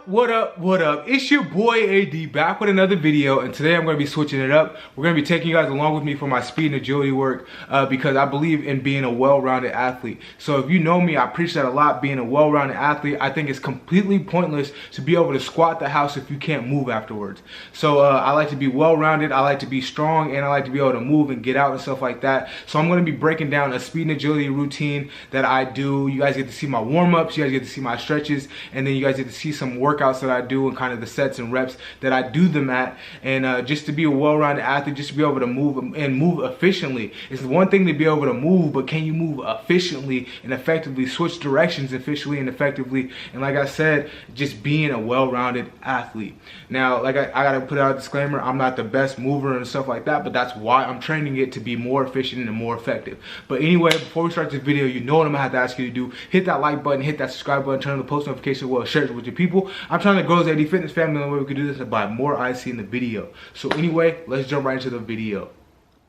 What up? It's your boy AD back with another video, and today I'm going to be switching it up. We're going to be taking you guys along with me for my speed and agility work because I believe in being a well-rounded athlete. So if you know me, I preach that a lot, being a well-rounded athlete. I think it's completely pointless to be able to squat the house if you can't move afterwards. So I like to be well-rounded, I like to be strong, and I like to be able to move and get out and stuff like that. So I'm going to be breaking down a speed and agility routine that I do. You guys get to see my warm-ups, you guys get to see my stretches, and then you guys get to see some workouts that I do and kind of the sets and reps that I do them at. And just to be a well-rounded athlete, just to be able to move and move efficiently. It's one thing to be able to move, but can you move efficiently and effectively, switch directions efficiently and effectively? And like I said, just being a well-rounded athlete. Now, like I gotta put out a disclaimer, I'm not the best mover and stuff like that, but that's why I'm training it to be more efficient and more effective. But anyway, before we start this video, you know what I'm gonna have to ask you to do. Hit that like button, hit that subscribe button, turn on the post notification, well, share it with your people. I'm trying to grow this AD Fitness family, and the way we can do this is by more eyes seeing the video. So anyway, let's jump right into the video.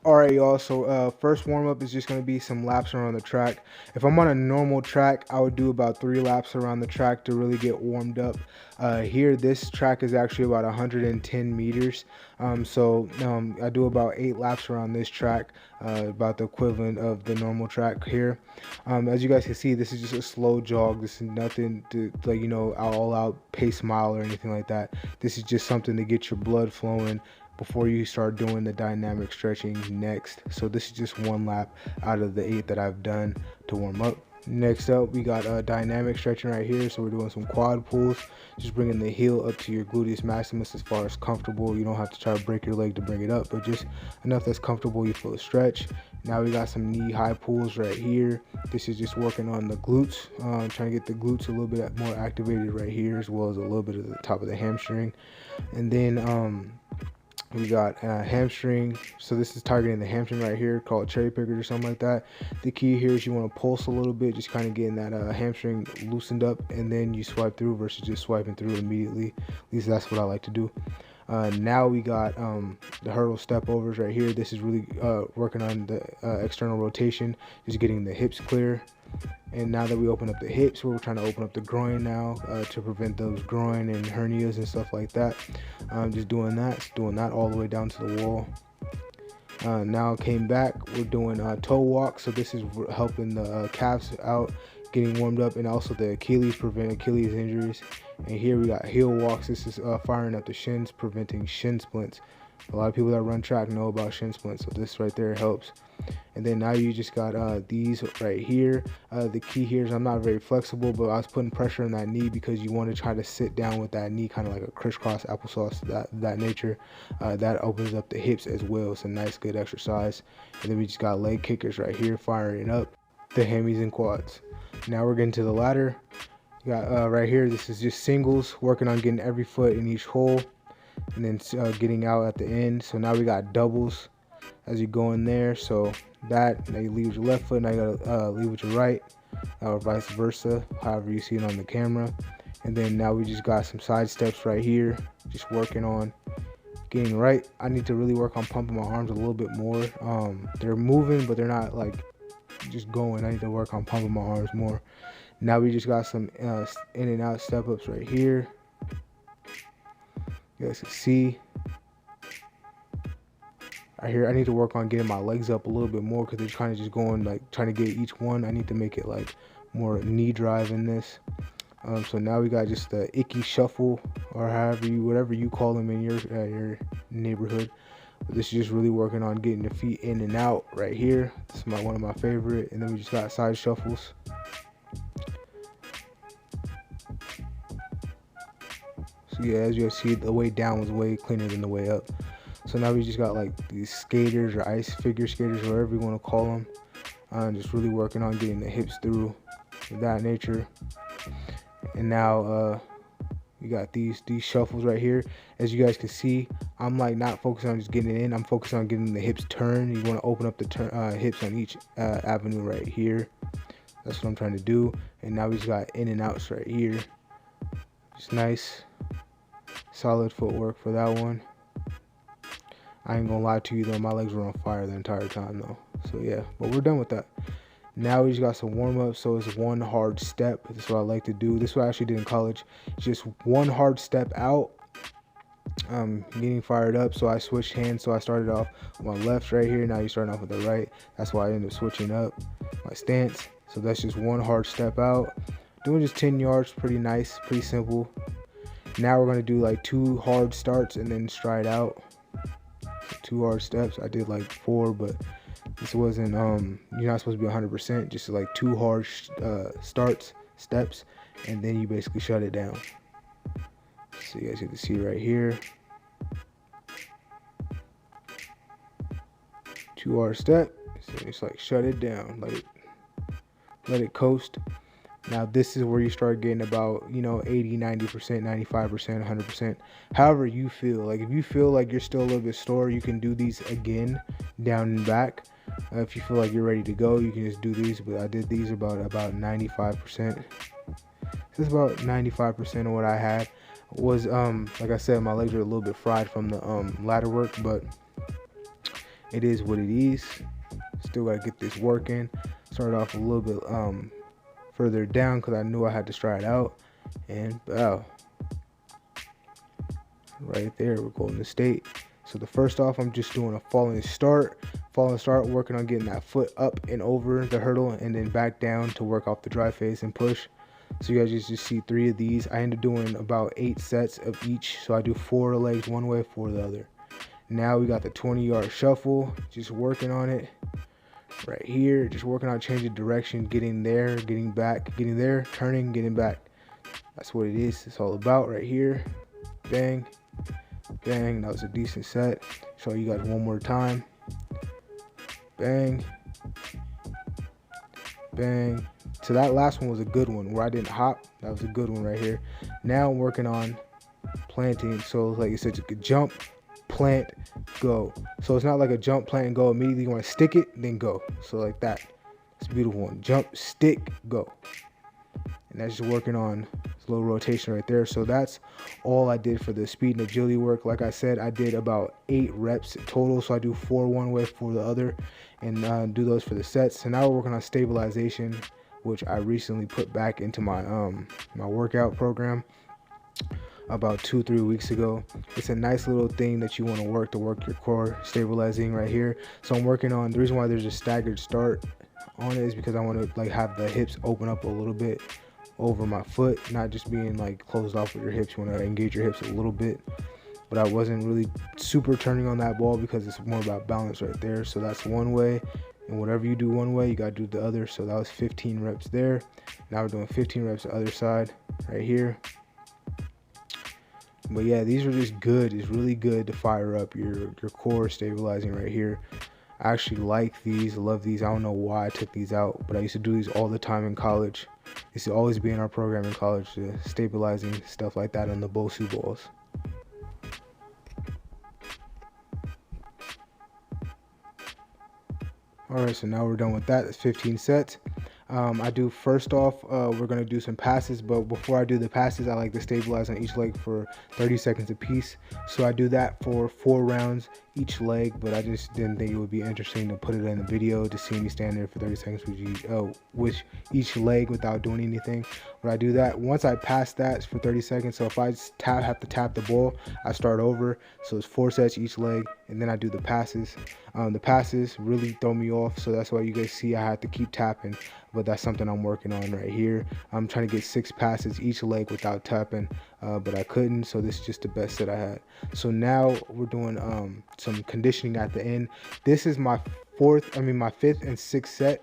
Alright y'all, so first warm-up is just going to be some laps around the track. If I'm on a normal track, I would do about 3 laps around the track to really get warmed up. Here, this track is actually about 110 meters. I do about 8 laps around this track, about the equivalent of the normal track here. As you guys can see, this is just a slow jog. This is nothing to, like, you know, all out pace mile or anything like that. This is just something to get your blood flowing before you start doing the dynamic stretching next. So this is just 1 lap out of the 8 that I've done to warm up. Next up, we got dynamic stretching right here. So we're doing some quad pulls, just bringing the heel up to your gluteus maximus as far as comfortable. You don't have to try to break your leg to bring it up, but just enough that's comfortable, you feel a stretch. Now we got some knee high pulls right here. This is just working on the glutes, trying to get the glutes a little bit more activated right here, as well as a little bit of the top of the hamstring. And then we got hamstring. So this is targeting the hamstring right here, called cherry pickers or something like that. The key here is you want to pulse a little bit, just kind of getting that hamstring loosened up, and then you swipe through versus just swiping through immediately. At least that's what I like to do. Now we got the hurdle step overs right here. This is really working on the external rotation, just getting the hips clear. And now that we open up the hips, we're trying to open up the groin now to prevent those groin and hernias and stuff like that. Just doing that all the way down to the wall. Now came back, we're doing toe walk. So this is helping the calves out, getting warmed up, and also the Achilles, prevent Achilles injuries. And here we got heel walks. This is firing up the shins, preventing shin splints. A lot of people that run track know about shin splints, so this right there helps. And then now you just got these right here. The key here is I'm not very flexible, but I was putting pressure on that knee because you want to try to sit down with that knee, kind of like a crisscross applesauce, that nature. That opens up the hips as well. It's a nice, good exercise. And then we just got leg kickers right here, firing up the hammies and quads. Now we're getting to the ladder. You got right here, this is just singles, working on getting every foot in each hole, and then getting out at the end. So now we got doubles as you go in there. So that, now you leave with your left foot, now you gotta leave with your right, or vice versa, however you see it on the camera. And then now we just got some side steps right here, just working on getting right. I need to really work on pumping my arms a little bit more. They're moving, but they're not like just going. I need to work on pumping my arms more. Now we just got some in and out step ups right here. You guys can see right here, I need to work on getting my legs up a little bit more because they're kind of just going, like, trying to get each one. I need to make it like more knee drive in this. So now we got just the Icky Shuffle, or whatever you call them in your neighborhood. But this is just really working on getting the feet in and out right here. This is one of my favorite. And then we just got side shuffles. So yeah, as you see, the way down was way cleaner than the way up. So now we just got like these skaters or ice figure skaters, whatever you want to call them. Just really working on getting the hips through, of that nature. And now you got these shuffles right here. As you guys can see, I'm like not focusing on just getting it in. I'm focused on getting the hips turned. You want to open up the hips on each avenue right here. That's what I'm trying to do. And now we just got in and outs right here. Just nice, solid footwork for that one. I ain't gonna lie to you though, my legs were on fire the entire time though. So yeah, but we're done with that. Now we just got some warm-up, so it's one hard step. This is what I like to do. This is what I actually did in college. Just one hard step out, getting fired up. So I switched hands. So I started off with my left right here. Now you're starting off with the right. That's why I ended up switching up my stance. So that's just one hard step out. Doing just 10 yards, pretty nice, pretty simple. Now we're gonna do like 2 hard starts and then stride out. So 2 hard steps. I did like 4, but this wasn't, you're not supposed to be 100%, just like 2 hard steps, and then you basically shut it down. So you guys get to see right here. 2 hard step, so it's like shut it down, let it coast. Now this is where you start getting about, 80, 90%, 95%, 100%, however you feel. Like if you feel like you're still a little bit sore, you can do these again, down and back. If you feel like you're ready to go, you can just do these, but I did these about 95%. This is about 95% of what I had. Was like I said, my legs are a little bit fried from the ladder work, but it is what it is. Still gotta get this working. Started off a little bit further down because I knew I had to stride out, and wow, right there we're going to state. So the first off, I'm just doing a falling start, working on getting that foot up and over the hurdle and then back down to work off the dry face and push. So you guys just see 3 of these. I end up doing about 8 sets of each, so I do 4 legs one way, 4 the other. Now we got the 20-yard shuffle, just working on it right here, just working on changing direction, getting there, getting back, getting there, turning, getting back. That's what it is. It's all about right here. Bang, bang. That was a decent set. Show you guys one more time. Bang, bang. So that last one was a good one where I didn't hop. That was a good one right here. Now I'm working on planting. So like you said, you could jump, plant, go. So it's not like a jump, plant, and go immediately. You want to stick it, then go. So like that. It's a beautiful one. Jump, stick, go. And that's just working on this little rotation right there. So that's all I did for the speed and agility work. Like I said, I did about 8 reps total. So I do 4 one way, 4 the other, and do those for the sets. So now we're working on stabilization, which I recently put back into my my workout program about 2-3 weeks ago. It's a nice little thing that you want to work your core, stabilizing right here. So I'm working on, the reason why there's a staggered start on it is because I want to like have the hips open up a little bit over my foot, not just being like closed off with your hips. You want to engage your hips a little bit, but I wasn't really super turning on that ball because it's more about balance right there. So that's one way, and whatever you do one way, you got to do the other. So that was 15 reps there. Now we're doing 15 reps the other side right here. But yeah, these are just good. It's really good to fire up your core, stabilizing right here. I actually like these, love these. I don't know why I took these out, but I used to do these all the time in college. This used to always be in our program in college, stabilizing stuff like that on the Bosu balls. All right, so now we're done with that. That's 15 sets. I do first off, we're going to do some passes, but before I do the passes, I like to stabilize on each leg for 30 seconds a piece. So I do that for 4 rounds each leg, but I just didn't think it would be interesting to put it in the video to see me stand there for 30 seconds with each leg without doing anything. But I do that once I pass that for 30 seconds. So if I have to tap the ball, I start over. So it's 4 sets each leg, and then I do the passes. The passes really throw me off, so that's why you guys see I have to keep tapping, but that's something I'm working on right here. I'm trying to get 6 passes each leg without tapping, but I couldn't, so this is just the best set I had. So now we're doing some conditioning at the end. This is my 5th and 6th set.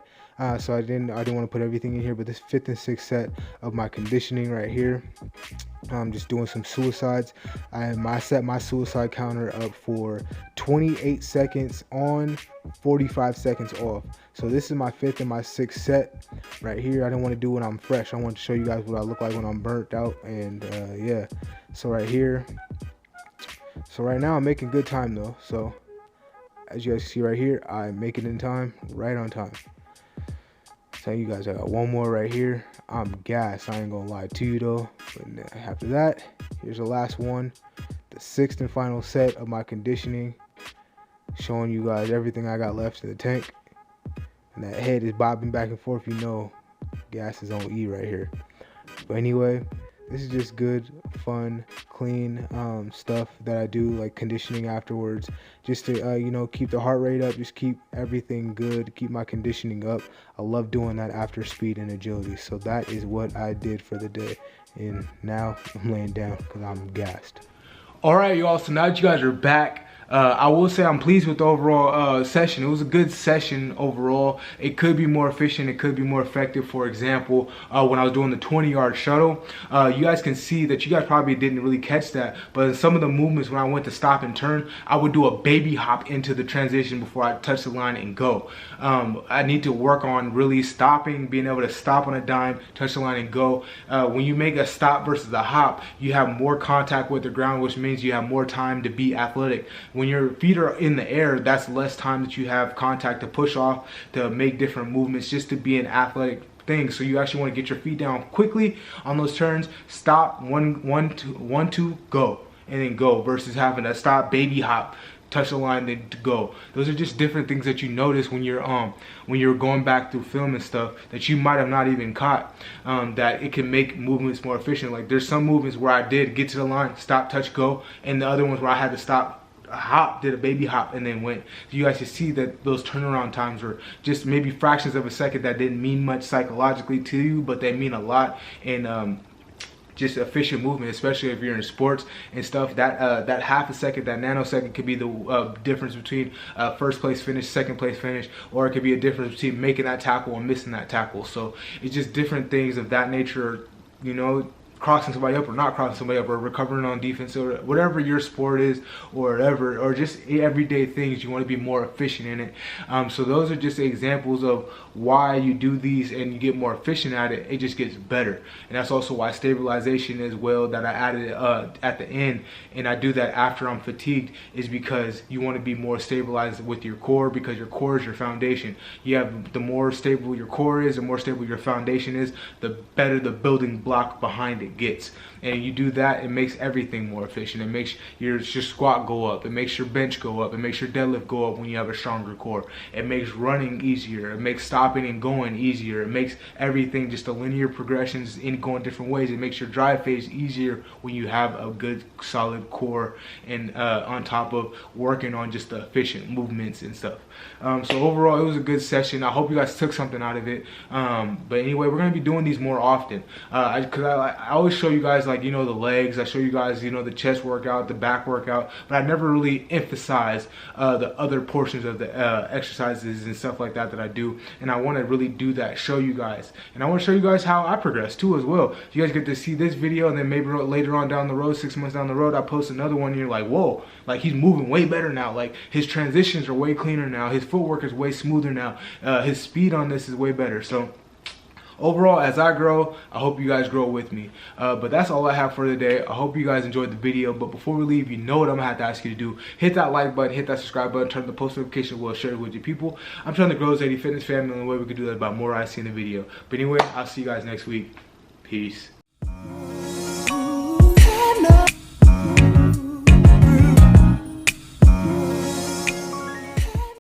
So I didn't want to put everything in here, but this 5th and 6th set of my conditioning right here. I'm just doing some suicides. I set my suicide counter up for 28 seconds on, 45 seconds off. So this is my 5th and my 6th set right here. I didn't want to do when I'm fresh. I want to show you guys what I look like when I'm burnt out, and yeah. So right here. So right now I'm making good time though. So as you guys see right here, I'm making it in time, right on time. Tell you guys I got one more right here. I'm gassed, I ain't gonna lie to you though. But after that, here's the last one, the 6th and final set of my conditioning, showing you guys everything I got left in the tank. and that head is bobbing back and forth, you know gas is on E right here. But anyway, this is just good, fun, clean stuff that I do, like conditioning afterwards, just to you know, keep the heart rate up, just keep everything good, keep my conditioning up. I love doing that after speed and agility. So that is what I did for the day, and now I'm laying down because I'm gassed. All right, y'all, so now that you guys are back, I will say I'm pleased with the overall session. It was a good session overall. It could be more efficient. It could be more effective. For example, when I was doing the 20-yard shuttle, you guys can see that you guys probably didn't really catch that. But in some of the movements when I went to stop and turn, I would do a baby hop into the transition before I touch the line and go. I need to work on really stopping, being able to stop on a dime, touch the line and go. When you make a stop versus a hop, you have more contact with the ground, which means you have more time to be athletic. When your feet are in the air, that's less time that you have contact to push off, to make different movements, just to be an athletic thing. So you actually want to get your feet down quickly on those turns, stop, one, two, go, and then go, versus having to stop, baby hop, touch the line, then go. Those are just different things that you notice when you're going back through film and stuff that you might have not even caught, that it can make movements more efficient. Like there's some movements where I did get to the line, stop, touch, go, and the other ones where I had to stop, hop, did a baby hop, and then went. So you guys can see that those turnaround times were just maybe fractions of a second that didn't mean much psychologically to you, but they mean a lot in just efficient movement, especially if you're in sports and stuff. That half a second, that nanosecond could be the difference between first place finish, second place finish, or it could be a difference between making that tackle and missing that tackle. So it's just different things of that nature, you know, crossing somebody up or not crossing somebody up, or recovering on defense, or whatever your sport is, or whatever, or just everyday things. You want to be more efficient in it. So those are just examples of why you do these and you get more efficient at it. It just gets better. And that's also why stabilization as well, that I added at the end, and I do that after I'm fatigued, is because you want to be more stabilized with your core, because your core is your foundation. You have, the more stable your core is, the more stable your foundation is, the better the building block behind it gets. And you do that, it makes everything more efficient. It makes your squat go up, it makes your bench go up, it makes your deadlift go up when you have a stronger core. It makes running easier, it makes stopping and going easier, it makes everything just a linear progressions in going different ways. It makes your drive phase easier when you have a good solid core, and on top of working on just the efficient movements and stuff. So overall, it was a good session. I hope you guys took something out of it. But anyway, we're going to be doing these more often, because I always show you guys, like, you know, the legs, I show you guys, you know, the chest workout, the back workout, but I never really emphasize the other portions of the exercises and stuff like that I do. And I want to really do that, show you guys, and I want to show you guys how I progress too as well. You guys get to see this video, and then maybe later on down the road, 6 months down the road, I post another one and you're like, whoa, like he's moving way better now, like his transitions are way cleaner now, his footwork is way smoother now, his speed on this is way better. So overall, as I grow, I hope you guys grow with me. But that's all I have for today. I hope you guys enjoyed the video. But before we leave, you know what I'm gonna have to ask you to do. Hit that like button, hit that subscribe button, turn the post notification bell, share it with your people. I'm trying to grow this 80 Fitness family, and the way we can do that about more I see in the video. But anyway, I'll see you guys next week. Peace.